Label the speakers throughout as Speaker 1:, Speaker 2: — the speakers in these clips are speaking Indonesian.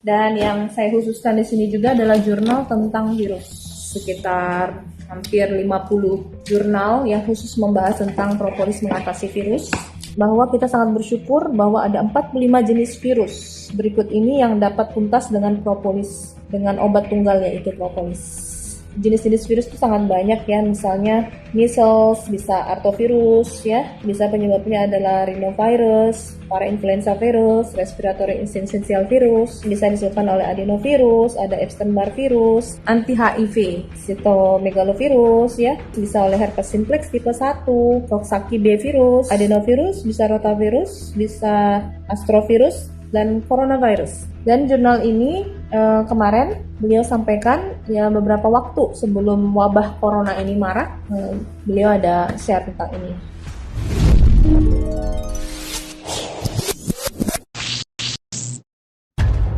Speaker 1: Dan yang saya khususkan di sini juga adalah jurnal tentang virus. Sekitar hampir 50 jurnal yang khusus membahas tentang propolis mengatasi virus. Bahwa kita sangat bersyukur bahwa ada 45 jenis virus berikut ini yang dapat tuntas dengan propolis, dengan obat tunggal yaitu propolis. Jenis-jenis virus itu sangat banyak ya, misalnya measles, bisa artovirus ya, bisa penyebabnya adalah rhinovirus, parainfluenza virus, respiratory syncytial virus, bisa disebabkan oleh adenovirus, ada Epstein-Barr virus, anti-HIV, cytomegalovirus ya, bisa oleh herpes simplex tipe 1, Coxsackie B virus, adenovirus, bisa rotavirus, bisa astrovirus, dan coronavirus. Dan jurnal ini kemarin beliau sampaikan ya beberapa waktu sebelum wabah corona ini marak, beliau ada share tentang ini.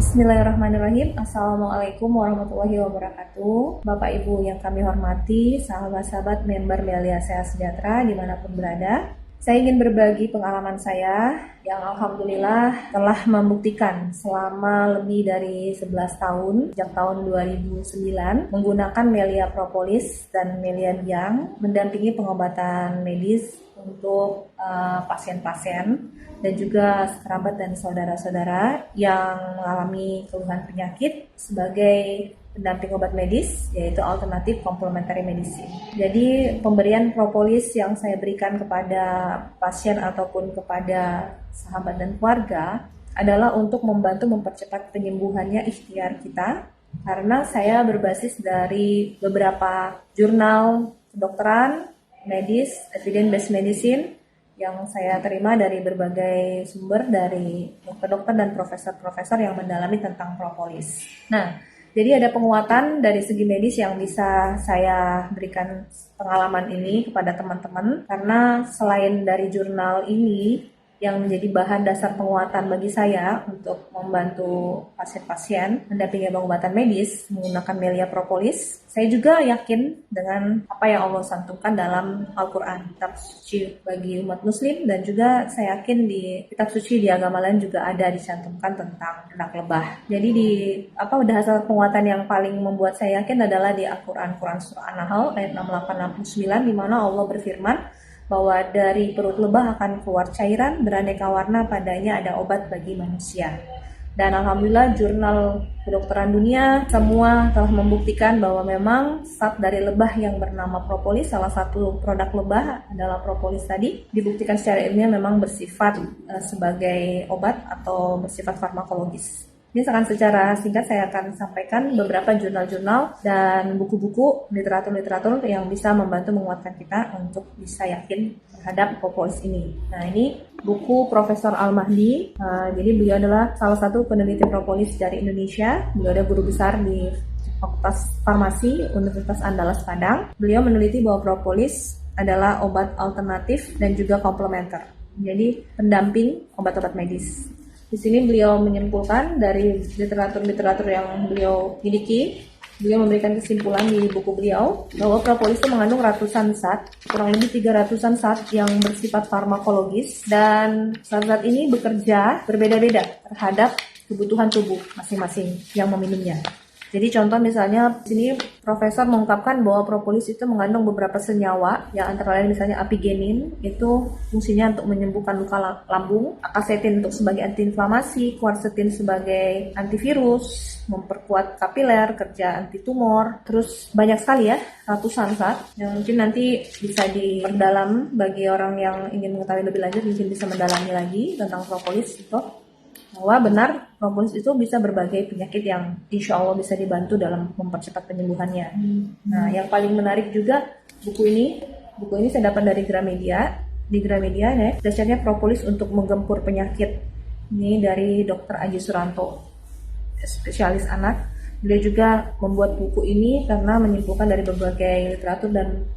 Speaker 1: Bismillahirrahmanirrahim. Assalamualaikum warahmatullahi wabarakatuh. Bapak Ibu yang kami hormati, sahabat-sahabat member Melia Sehat Sejahtera dimanapun berada. Saya ingin berbagi pengalaman saya yang alhamdulillah telah membuktikan selama lebih dari 11 tahun, sejak tahun 2009, menggunakan Melia Propolis dan Melia Biang mendampingi pengobatan medis untuk pasien-pasien dan juga kerabat dan saudara-saudara yang mengalami keluhan penyakit sebagai pendamping obat medis, yaitu alternatif complementary medicine. Jadi pemberian propolis yang saya berikan kepada pasien ataupun kepada sahabat dan keluarga adalah untuk membantu mempercepat penyembuhannya ikhtiar kita, karena saya berbasis dari beberapa jurnal kedokteran, medis, evidence-based medicine yang saya terima dari berbagai sumber dari dokter-dokter dan profesor-profesor yang mendalami tentang propolis. Nah, jadi ada penguatan dari segi medis yang bisa saya berikan pengalaman ini kepada teman-teman, karena selain dari jurnal ini yang menjadi bahan dasar penguatan bagi saya untuk membantu pasien-pasien mendampingi pengobatan medis menggunakan Melia Propolis, saya juga yakin dengan apa yang Allah santumkan dalam Al-Quran, kitab suci bagi umat muslim, dan juga saya yakin di kitab suci di agama lain juga ada dicantumkan tentang ternak lebah. Jadi di dasar penguatan yang paling membuat saya yakin adalah di Al-Quran, Quran Surah An-Nahl ayat 68-69, di mana Allah berfirman bahwa dari perut lebah akan keluar cairan beraneka warna, padanya ada obat bagi manusia. Dan alhamdulillah jurnal kedokteran dunia semua telah membuktikan bahwa memang zat dari lebah yang bernama propolis, salah satu produk lebah adalah propolis tadi, dibuktikan secara ilmiah memang bersifat sebagai obat atau bersifat farmakologis. Ini secara singkat saya akan sampaikan beberapa jurnal-jurnal dan buku-buku, literatur-literatur yang bisa membantu menguatkan kita untuk bisa yakin terhadap propolis ini. Nah, ini buku Profesor Al-Mahdi. Jadi beliau adalah salah satu peneliti propolis dari Indonesia. Beliau ada guru besar di Fakultas Farmasi Universitas Andalas Padang. Beliau meneliti bahwa propolis adalah obat alternatif dan juga komplementer. Jadi pendamping obat-obat medis. Di sini beliau menyimpulkan dari literatur-literatur yang beliau miliki, beliau memberikan kesimpulan di buku beliau bahwa propolis itu mengandung ratusan zat, kurang lebih 300-an zat yang bersifat farmakologis, dan zat-zat ini bekerja berbeda-beda terhadap kebutuhan tubuh masing-masing yang meminumnya. Jadi contoh misalnya di sini profesor mengungkapkan bahwa propolis itu mengandung beberapa senyawa yang antara lain misalnya apigenin, itu fungsinya untuk menyembuhkan luka lambung, akasetin untuk sebagai antiinflamasi, quercetin sebagai antivirus, memperkuat kapiler, kerja anti tumor, terus banyak sekali ya, ratusan zat yang mungkin nanti bisa diperdalam bagi orang yang ingin mengetahui lebih lanjut, mungkin bisa mendalami lagi tentang propolis itu. Bahwa benar propolis itu bisa berbagai penyakit yang insya Allah bisa dibantu dalam mempercepat penyembuhannya. Nah, yang paling menarik juga buku ini saya dapat dari Gramedia. Di Gramedia ya, dasarnya propolis untuk menggempur penyakit. Ini dari Dr. Aji Suranto, spesialis anak. Beliau juga membuat buku ini karena menyimpulkan dari berbagai literatur dan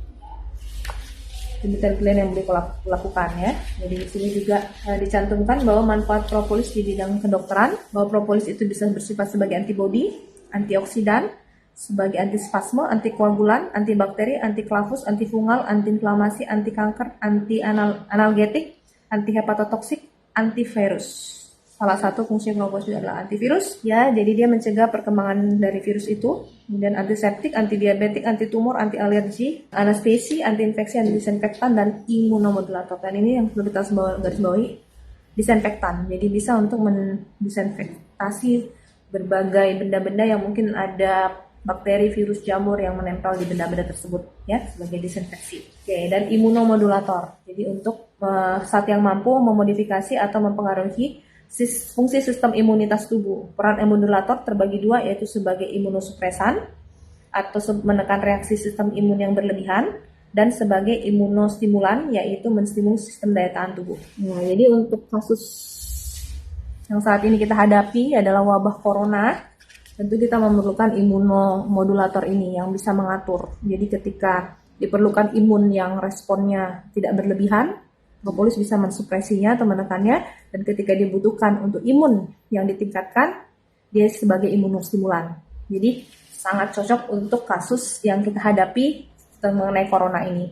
Speaker 1: penelitian yang beliau lakukan ya. Jadi di sini juga dicantumkan bahwa manfaat propolis di bidang kedokteran, bahwa propolis itu bisa bersifat sebagai antibodi, antioksidan, sebagai antispasme, antikoagulan, antibakteri, antiklavus, antifungal, antiinflamasi, anti kanker, anti analgetik, anti hepatotoksik, antivirus. Salah satu fungsi propolis adalah antivirus, ya. Jadi dia mencegah perkembangan dari virus itu. Kemudian antiseptik, antidiabetik, antitumor, anti alergi, anestesi, antiinfeksi, antidisinfektan, dan imunomodulator. Dan ini yang perlu kita garis bawahi, disinfektan. Jadi bisa untuk mendisinfektasi berbagai benda-benda yang mungkin ada bakteri, virus, jamur yang menempel di benda-benda tersebut, ya, sebagai disinfeksi. Oke, dan imunomodulator. Jadi untuk saat yang mampu memodifikasi atau mempengaruhi fungsi sistem imunitas tubuh. Peran imunomodulator terbagi dua, yaitu sebagai imunosupresan atau menekan reaksi sistem imun yang berlebihan, dan sebagai imunostimulan, yaitu menstimulus sistem daya tahan tubuh. Nah, jadi untuk kasus yang saat ini kita hadapi adalah wabah corona, tentu kita memerlukan imunomodulator ini yang bisa mengatur. Jadi ketika diperlukan imun yang responnya tidak berlebihan, propolis bisa mensupresinya atau menekannya, dan ketika dibutuhkan untuk imun yang ditingkatkan, dia sebagai imunostimulan. Jadi sangat cocok untuk kasus yang kita hadapi mengenai corona ini.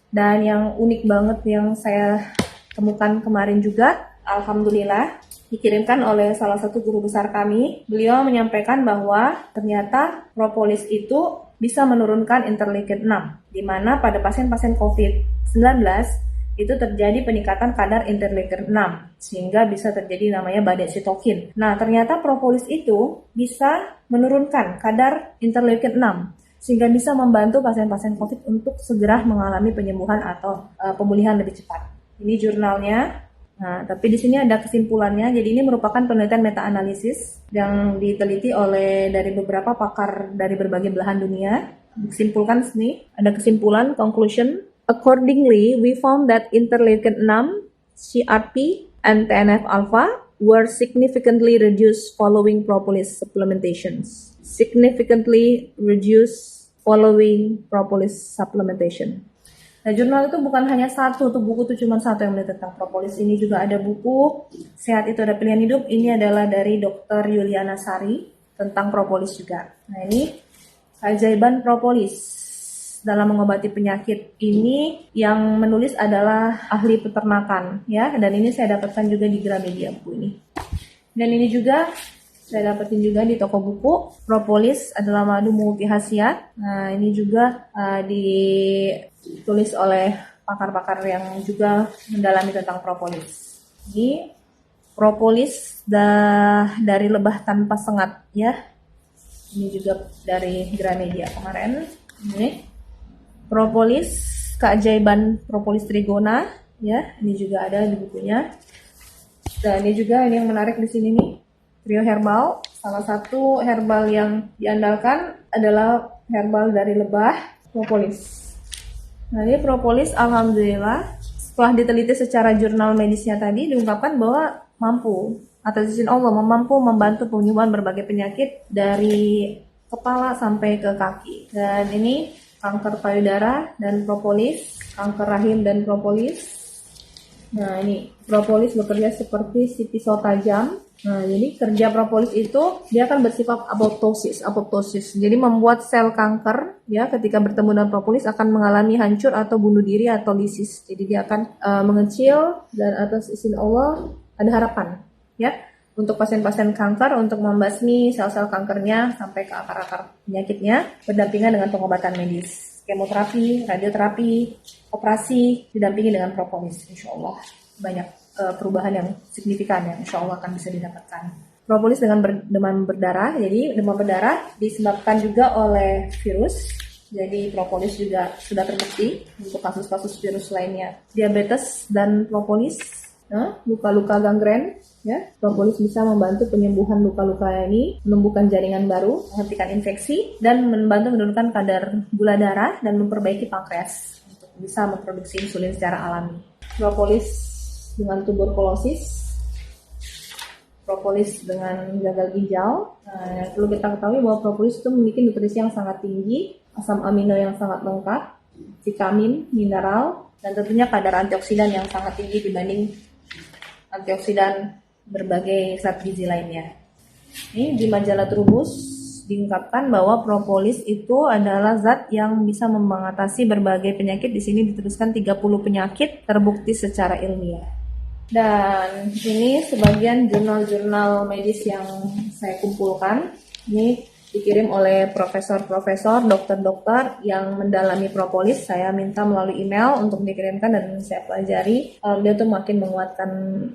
Speaker 1: Dan yang unik banget yang saya temukan kemarin juga, alhamdulillah, dikirimkan oleh salah satu guru besar kami. Beliau menyampaikan bahwa ternyata propolis itu bisa menurunkan interleukin 6, di mana pada pasien-pasien COVID-19 itu terjadi peningkatan kadar interleukin 6, sehingga bisa terjadi namanya badai sitokin. Nah, ternyata propolis itu bisa menurunkan kadar interleukin 6, sehingga bisa membantu pasien-pasien COVID untuk segera mengalami penyembuhan atau pemulihan lebih cepat. Ini jurnalnya. Nah, tapi di sini ada kesimpulannya. Jadi ini merupakan penelitian meta-analisis yang diteliti oleh dari beberapa pakar dari berbagai belahan dunia. Disimpulkan sini, ada kesimpulan, conclusion. Accordingly, we found that interleukin 6, CRP, and TNF-alpha were significantly reduced following propolis supplementations. Significantly reduced following propolis supplementation. Nah, jurnal itu bukan hanya satu, untuk buku itu cuma satu yang meneliti tentang propolis. Ini juga ada buku Sehat Itu Ada Pilihan Hidup. Ini adalah dari Dr. Yuliana Sari tentang propolis juga. Nah, ini keajaiban propolis dalam mengobati penyakit. Ini yang menulis adalah ahli peternakan, ya. Dan ini saya dapatkan juga di Gramedia buku ini. Dan ini juga saya dapetin juga di toko buku. Propolis adalah madu memiliki khasiat. Nah, ini juga ditulis oleh pakar-pakar yang juga mendalami tentang propolis. Ini propolis dari lebah tanpa sengat, ya. Ini juga dari Gramedia kemarin. Ini propolis, keajaiban propolis trigona, ya. Ini juga ada di bukunya. Dan ini juga yang menarik di sini nih, trio herbal. Salah satu herbal yang diandalkan adalah herbal dari lebah, propolis. Nah, ini propolis, alhamdulillah, setelah diteliti secara jurnal medisnya tadi, diungkapkan bahwa mampu, atas izin Allah, mampu membantu penyembuhan berbagai penyakit dari kepala sampai ke kaki. Dan ini kanker payudara dan propolis, kanker rahim dan propolis. Nah, ini propolis bekerja seperti si pisau tajam. Nah, jadi kerja propolis itu dia akan bersifat apoptosis. Jadi membuat sel kanker, ya, ketika bertemu dengan propolis akan mengalami hancur atau bunuh diri atau lisis. Jadi dia akan mengecil, dan atas izin Allah ada harapan, ya, untuk pasien-pasien kanker untuk membasmi sel-sel kankernya sampai ke akar-akar penyakitnya, berdampingan dengan pengobatan medis, kemoterapi, radioterapi, operasi, didampingi dengan propolis. Insya Allah banyak perubahan yang signifikan yang insya Allah akan bisa didapatkan. Propolis dengan demam berdarah. Jadi demam berdarah disebabkan juga oleh virus. Jadi propolis juga sudah terbukti untuk kasus-kasus virus lainnya. Diabetes dan propolis, luka-luka gangren, ya. Propolis bisa membantu penyembuhan luka-luka ini, menumbuhkan jaringan baru, menghentikan infeksi, dan membantu menurunkan kadar gula darah dan memperbaiki pankreas untuk bisa memproduksi insulin secara alami. Propolis dengan tuberkulosis, propolis dengan gagal ginjal. Nah, yang perlu kita ketahui bahwa propolis itu memiliki nutrisi yang sangat tinggi, asam amino yang sangat lengkap, vitamin, mineral, dan tentunya kadar antioksidan yang sangat tinggi dibanding antioksidan berbagai zat gizi lainnya. Ini di majalah Trubus diungkapkan bahwa propolis itu adalah zat yang bisa mengatasi berbagai penyakit. Di sini dituliskan 30 penyakit terbukti secara ilmiah. Dan ini sebagian jurnal-jurnal medis yang saya kumpulkan. Ini dikirim oleh profesor-profesor, dokter-dokter yang mendalami propolis. Saya minta melalui email untuk dikirimkan dan saya pelajari. Dia tuh makin menguatkan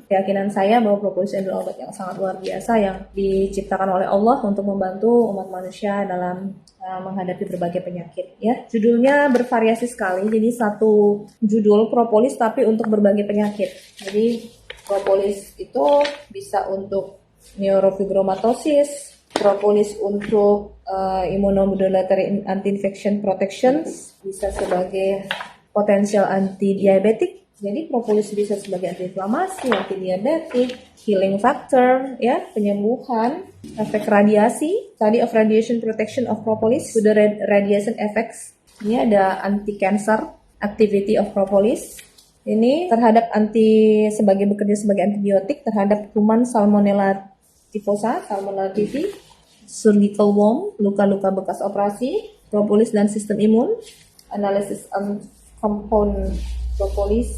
Speaker 1: keyakinan saya bahwa propolis adalah obat yang sangat luar biasa yang diciptakan oleh Allah untuk membantu umat manusia dalam menghadapi berbagai penyakit. Ya, judulnya bervariasi sekali. Jadi satu judul propolis tapi untuk berbagai penyakit. Jadi propolis itu bisa untuk neurofibromatosis, propolis untuk immunomodulatory anti-infection protections, bisa sebagai potensial anti-diabetik. Jadi propolis bisa sebagai anti-inflamasi, anti-diabetik, healing factor, ya, penyembuhan, efek radiasi, study of radiation protection of propolis, to the radiation effects. Ini ada anti-cancer, activity of propolis. Ini terhadap bekerja sebagai antibiotik terhadap kuman Salmonella typhosa, Salmonella typhi, surgical wound, luka-luka bekas operasi, propolis dan sistem imun, analisis compound propolis,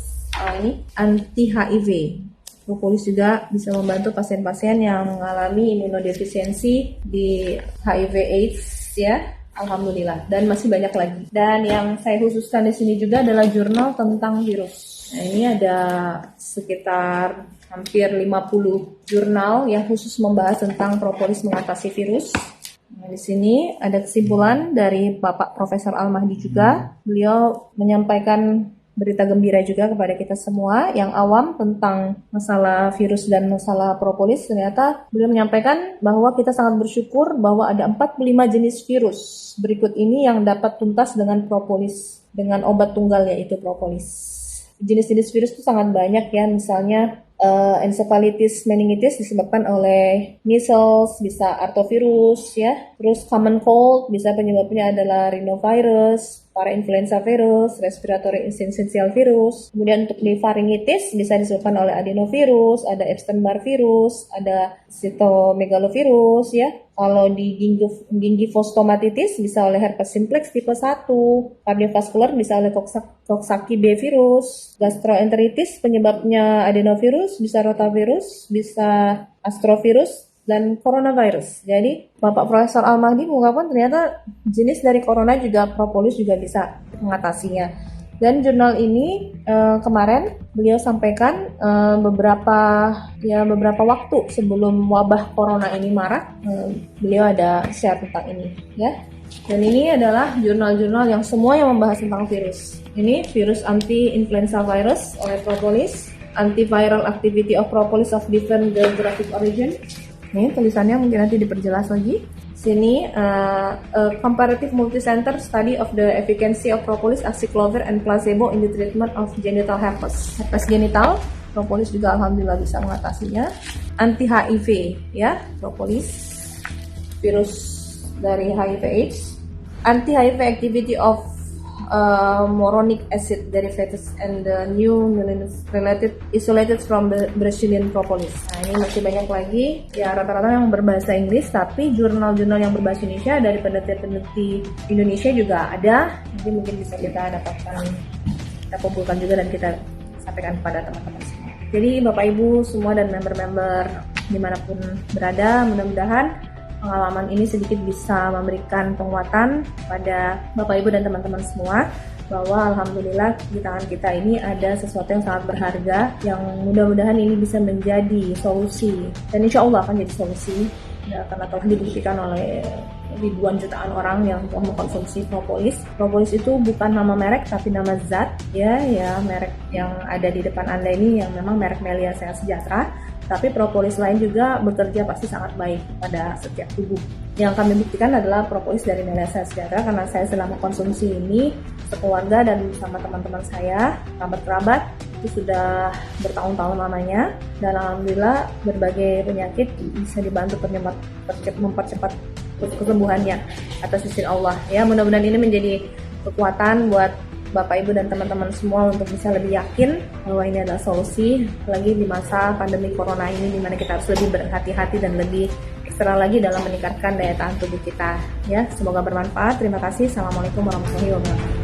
Speaker 1: ini anti-HIV. Propolis juga bisa membantu pasien-pasien yang mengalami imunodefisiensi di HIV/AIDS, ya. Alhamdulillah, dan masih banyak lagi. Dan yang saya khususkan di sini juga adalah jurnal tentang virus. Nah, ini ada sekitar hampir 50 jurnal yang khusus membahas tentang propolis mengatasi virus. Nah, di sini ada kesimpulan dari Bapak Profesor Al-Mahdi juga. Beliau menyampaikan berita gembira juga kepada kita semua yang awam tentang masalah virus dan masalah propolis. Ternyata beliau menyampaikan bahwa kita sangat bersyukur bahwa ada 45 jenis virus berikut ini yang dapat tuntas dengan propolis, dengan obat tunggal yaitu propolis. Jenis-jenis virus itu sangat banyak ya, misalnya encephalitis meningitis disebabkan oleh measles, bisa artovirus ya. Terus common cold bisa penyebabnya adalah rhinovirus, parainfluenza virus, respiratory syncytial virus. Kemudian untuk di pharyngitis bisa disebabkan oleh adenovirus, ada Epstein-Barr virus, ada cytomegalovirus ya. Kalau di gingivostomatitis bisa oleh herpes simplex tipe 1, kardiovaskular bisa oleh Coxsackie B virus, gastroenteritis penyebabnya adenovirus, bisa rotavirus, bisa astrovirus, dan coronavirus. Jadi Bapak Profesor Al-Mahdi mengungkapkan ternyata jenis dari corona juga propolis juga bisa mengatasinya. Dan jurnal ini kemarin beliau sampaikan beberapa waktu sebelum wabah corona ini marak, beliau ada share tentang ini ya. Dan ini adalah jurnal-jurnal yang semua yang membahas tentang virus. Ini virus anti-influenza virus oleh propolis, antiviral activity of propolis of different geographic origin. Ini tulisannya mungkin nanti diperjelas lagi. Sini comparative multicenter study of the efficacy of propolis, aciclovir, and placebo in the treatment of genital herpes. Herpes genital, propolis juga alhamdulillah bisa mengatasinya. Anti-HIV ya, propolis, virus dari HIV/AIDS. Anti-HIV activity of moronic acid derivatives and the new related isolated from the Brazilian propolis. Nah, ini masih banyak lagi ya, rata-rata yang berbahasa Inggris, tapi jurnal-jurnal yang berbahasa Indonesia dari peneliti Indonesia juga ada. Jadi mungkin bisa kita dapatkan, kita kumpulkan juga dan kita sampaikan kepada teman-teman semua. Jadi Bapak Ibu semua dan member-member dimanapun berada, mudah-mudahan pengalaman ini sedikit bisa memberikan penguatan pada Bapak Ibu dan teman-teman semua bahwa alhamdulillah di tangan kita ini ada sesuatu yang sangat berharga yang mudah-mudahan ini bisa menjadi solusi dan insya Allah akan jadi solusi ya, karena telah dibuktikan oleh ribuan jutaan orang yang telah mengkonsumsi propolis. Propolis itu bukan nama merek tapi nama zat ya merek yang ada di depan Anda ini yang memang merek Melia Sehat Sejahtera. Tapi propolis lain juga bekerja pasti sangat baik pada setiap tubuh. Yang kami buktikan adalah propolis dari Melia Sehat Sejahtera karena saya selama konsumsi ini sekeluarga dan bersama teman-teman saya, kerabat-kerabat itu sudah bertahun-tahun lamanya dan alhamdulillah berbagai penyakit bisa dibantu mempercepat kesembuhannya atas izin Allah. Ya, mudah-mudahan ini menjadi kekuatan buat Bapak Ibu dan teman-teman semua untuk bisa lebih yakin bahwa ini adalah solusi lagi di masa pandemi corona ini, di mana kita harus lebih berhati-hati dan lebih ekstra lagi dalam meningkatkan daya tahan tubuh kita. Ya, semoga bermanfaat. Terima kasih. Assalamualaikum warahmatullahi wabarakatuh.